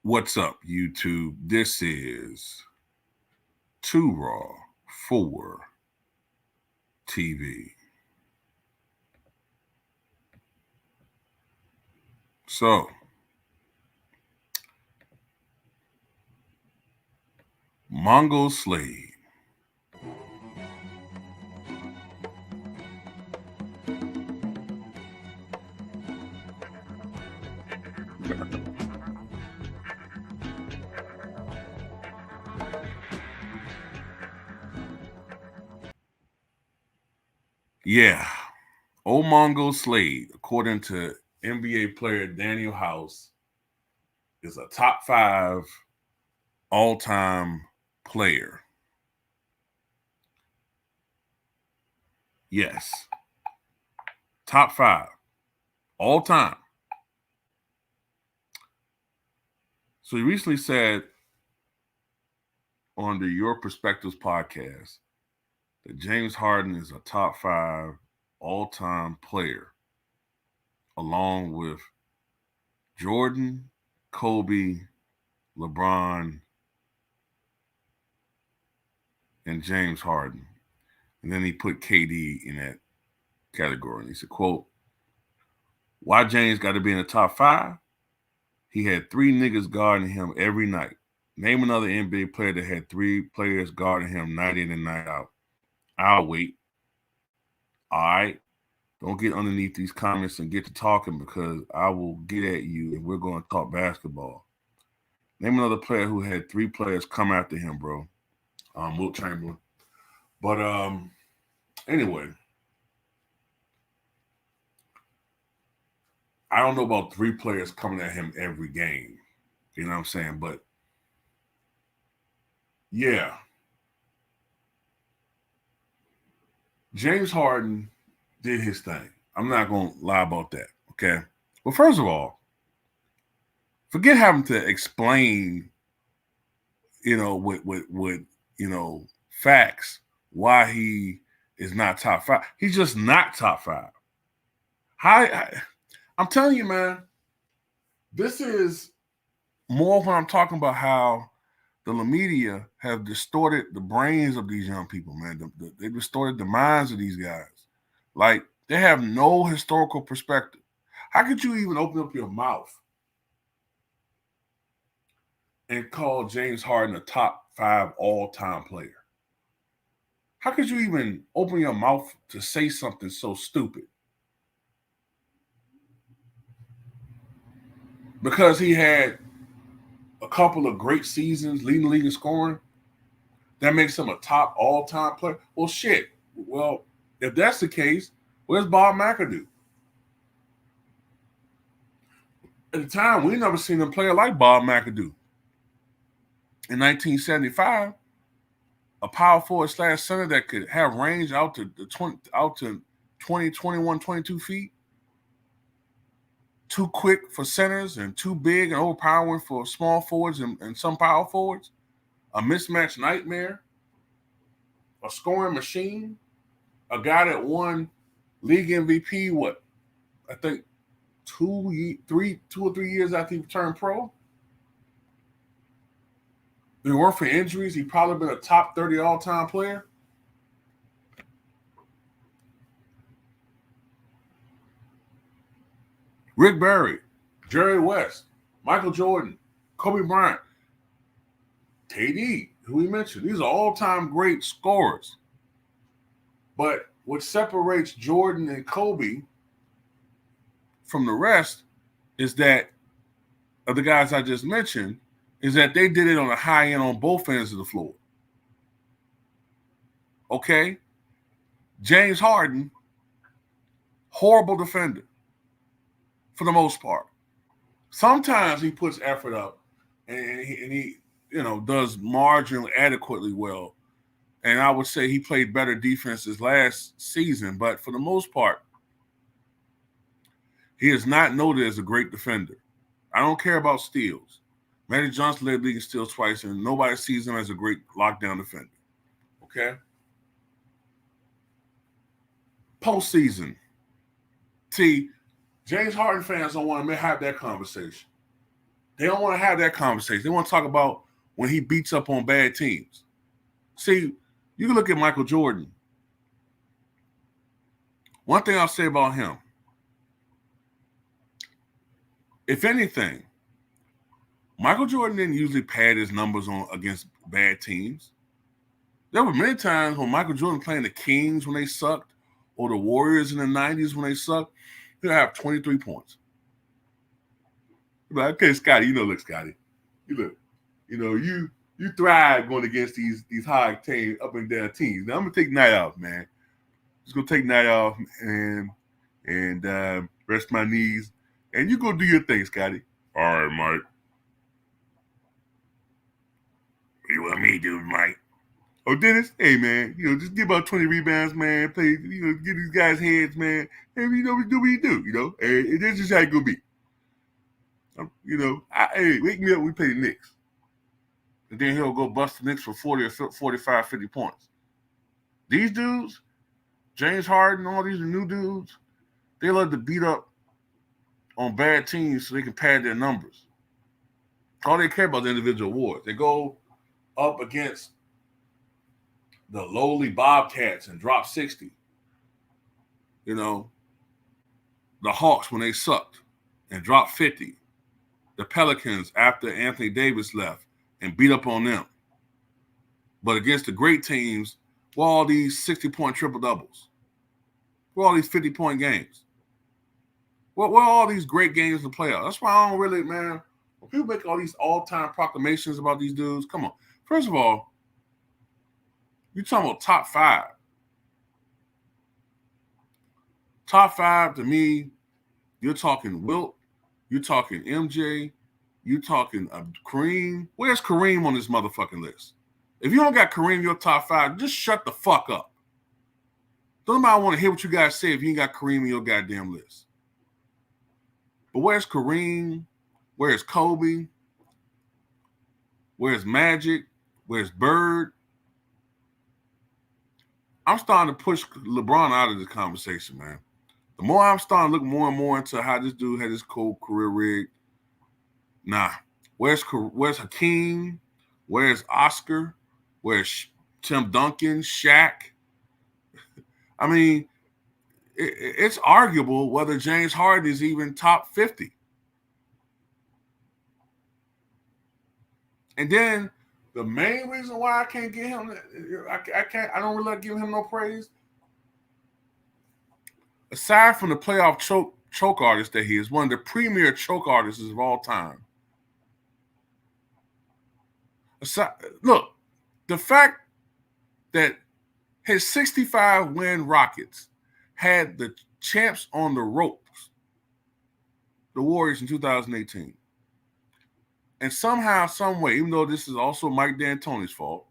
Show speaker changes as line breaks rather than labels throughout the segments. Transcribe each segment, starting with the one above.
What's up, YouTube? This is Too Raw for TV. So, Mongol Slade. Yeah, old Mongol Slade, according to NBA player Daniel House, is a top 5 all-time player. Yes, top 5 all time. So he recently said on the Your Perspectives podcast that James Harden is a top 5 all-time player, along with Jordan, Kobe, LeBron, and James Harden. And then he put KD in that category. And he said, quote, why James got to be in the top 5? He had 3 niggas guarding him every night. Name another NBA player that had 3 players guarding him night in and night out. I'll wait. All right. Don't get underneath these comments and get to talking because I will get at you and we're going to talk basketball. Name another player who had 3 players come after him, bro. Wilt Chamberlain. But anyway, I don't know about 3 players coming at him every game. You know what I'm saying? But yeah, James Harden did his thing. I'm not going to lie about that, okay? Well, first of all, forget having to explain, with facts why he is not top 5. He's just not top 5. I'm telling you, man, this is more when I'm talking about how the media have distorted the brains of these young people, man. They distorted the minds of these guys. Like, they have no historical perspective. How could you even open up your mouth and call James Harden a top 5 all-time player? How could you even open your mouth to say something so stupid? Because he had a couple of great seasons leading the league in scoring, that makes him a top all-time player? Well, shit. Well, if that's the case, where's Bob McAdoo? At the time, we never seen a player like Bob McAdoo. In 1975, a power forward / center that could have range out to 20, 21, 22 feet. Too quick for centers and too big and overpowering for small forwards and some power forwards. A mismatch nightmare. A scoring machine. A guy that won league MVP, I think 2 or 3 years after he turned pro. If it weren't for injuries, he'd probably been a top 30 all-time player. Rick Barry, Jerry West, Michael Jordan, Kobe Bryant, KD, who we mentioned. These are all-time great scorers. But what separates Jordan and Kobe from the rest is that, of the guys I just mentioned, is that they did it on a high end on both ends of the floor. Okay? James Harden, horrible defender for the most part. Sometimes he puts effort up and he does marginally adequately well. And I would say he played better defenses last season, but for the most part, he is not noted as a great defender. I don't care about steals. Magic Johnson led the league in steals twice, and nobody sees him as a great lockdown defender. Okay? Postseason. See, James Harden fans don't want to have that conversation. They don't want to have that conversation. They want to talk about when he beats up on bad teams. See, you can look at Michael Jordan. One thing I'll say about him, if anything, Michael Jordan didn't usually pad his numbers on against bad teams. There were many times when Michael Jordan playing the Kings when they sucked, or the Warriors in the 90s when they sucked, he'll have 23 points. You're like, okay, Scotty, look, Scotty. You thrive going against these high octane up and down teams. Now I'm gonna take night off, man. Just gonna take night off and rest my knees. And you go do your thing, Scotty. All right, Mike. What do you want me to do, Mike? Oh, Dennis, hey, man, just give about 20 rebounds, man. Play, get these guys' heads, man. And, we do what you do, And this is how it gonna be. Hey, wake me up when we play the Knicks. And then he'll go bust the Knicks for 40 or 45, 50 points. These dudes, James Harden, all these new dudes, they love to beat up on bad teams so they can pad their numbers. All they care about the individual awards. They go up against the lowly Bobcats and drop 60. The Hawks when they sucked and dropped 50. The Pelicans after Anthony Davis left and beat up on them. But against the great teams, were all these 60-point triple-doubles? Were all these 50-point games? Were all these great games in the playoffs? That's why I don't really, man, when people make all these all-time proclamations about these dudes, come on. First of all, you're talking about top five. Top five, to me, you're talking Wilt, you're talking MJ, you're talking Kareem. Where's Kareem on this motherfucking list? If you don't got Kareem in your top five, just shut the fuck up. Don't nobody want to hear what you guys say if you ain't got Kareem in your goddamn list. But where's Kareem? Where's Kobe? Where's Magic? Where's Bird? I'm starting to push LeBron out of this conversation, man. The more I'm starting to look more and more into how this dude had his cool career rigged. Nah. Where's Hakeem? Where's Oscar? Where's Tim Duncan? Shaq? I mean, it's arguable whether James Harden is even top 50. And then the main reason why I can't get him, I don't really like giving him no praise. Aside from the playoff choke artist that he is, one of the premier choke artists of all time. Look, the fact that his 65-win Rockets had the champs on the ropes, the Warriors in 2018. And somehow, some way, even though this is also Mike D'Antoni's fault,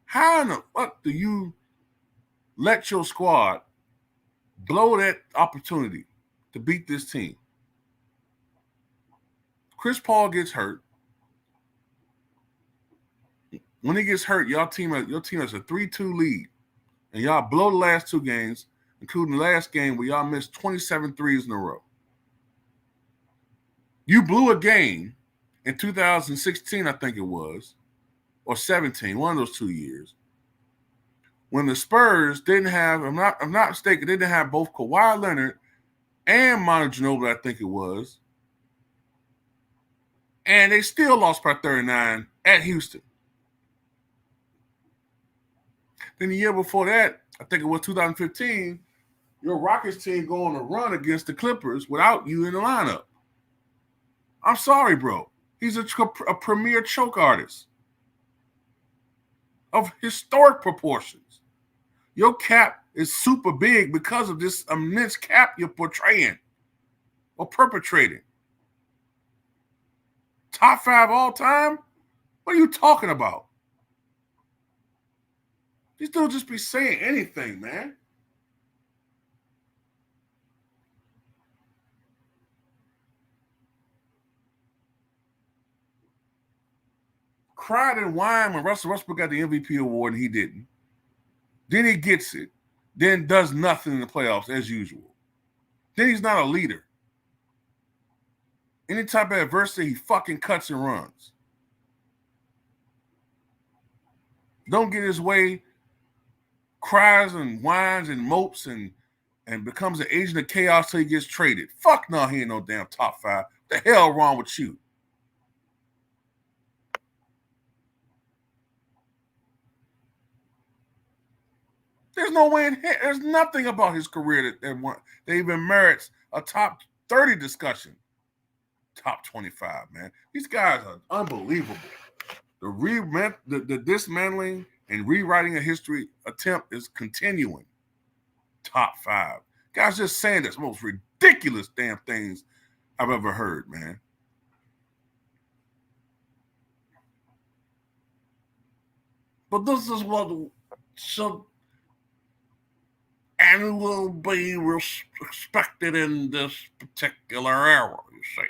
how in the fuck do you let your squad blow that opportunity to beat this team? Chris Paul gets hurt. When he gets hurt, your team has a 3-2 lead. And y'all blow the last two games, including the last game where y'all missed 27 threes in a row. You blew a game in 2016, I think it was, or 17, one of those 2 years, when the Spurs didn't have, I'm not mistaken, they didn't have both Kawhi Leonard and Manu Ginobili, I think it was, and they still lost by 39 at Houston. Then the year before that, I think it was 2015, your Rockets team go on a run against the Clippers without you in the lineup. I'm sorry, bro. He's a premier choke artist of historic proportions. Your cap is super big because of this immense cap you're portraying or perpetrating. Top 5 all time? What are you talking about? These dudes just be saying anything, man. Cried and whined when Russell Westbrook got the MVP award and he didn't. Then he gets it. Then does nothing in the playoffs as usual. Then he's not a leader. Any type of adversity, he fucking cuts and runs. Don't get his way, cries and whines and mopes and becomes an agent of chaos till he gets traded. Fuck no, he ain't no damn top 5. What the hell wrong with you? There's no way in here. There's nothing about his career that even merits a top 30 discussion. Top 25, man. These guys are unbelievable. The dismantling and rewriting a history attempt is continuing. Top 5. Guys just saying the most ridiculous damn things I've ever heard, man. But this is what should and will be expected in this particular era, you see.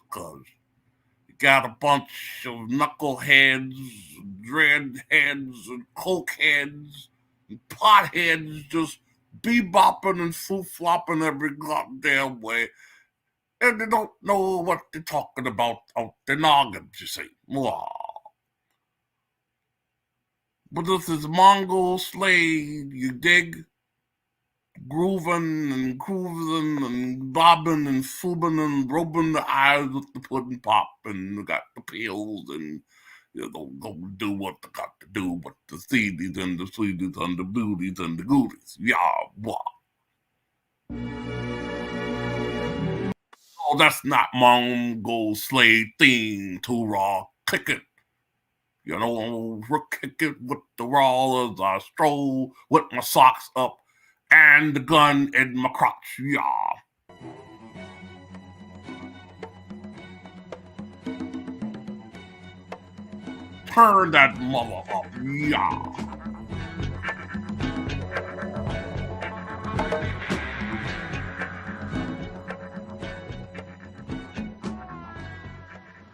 Because you got a bunch of knuckleheads, dreadheads, and cokeheads, and potheads just bebopping and flip-flopping every goddamn way. And they don't know what they're talking about out their noggins, you see. But this is Mongol Slade, you dig? Grooving and cruising and bobbing and foobing and rubbing the eyes with the pudding pop and got the pills and go do what they got to do with the seedies and the sweeties and the beauties and the goodies. Yeah, what? Oh, that's not Mongol Slade theme to Raw. Kick it. You know, kick it with the raw as I stroll with my socks up and the gun in my crotch, yeah. Turn that mother up, yeah.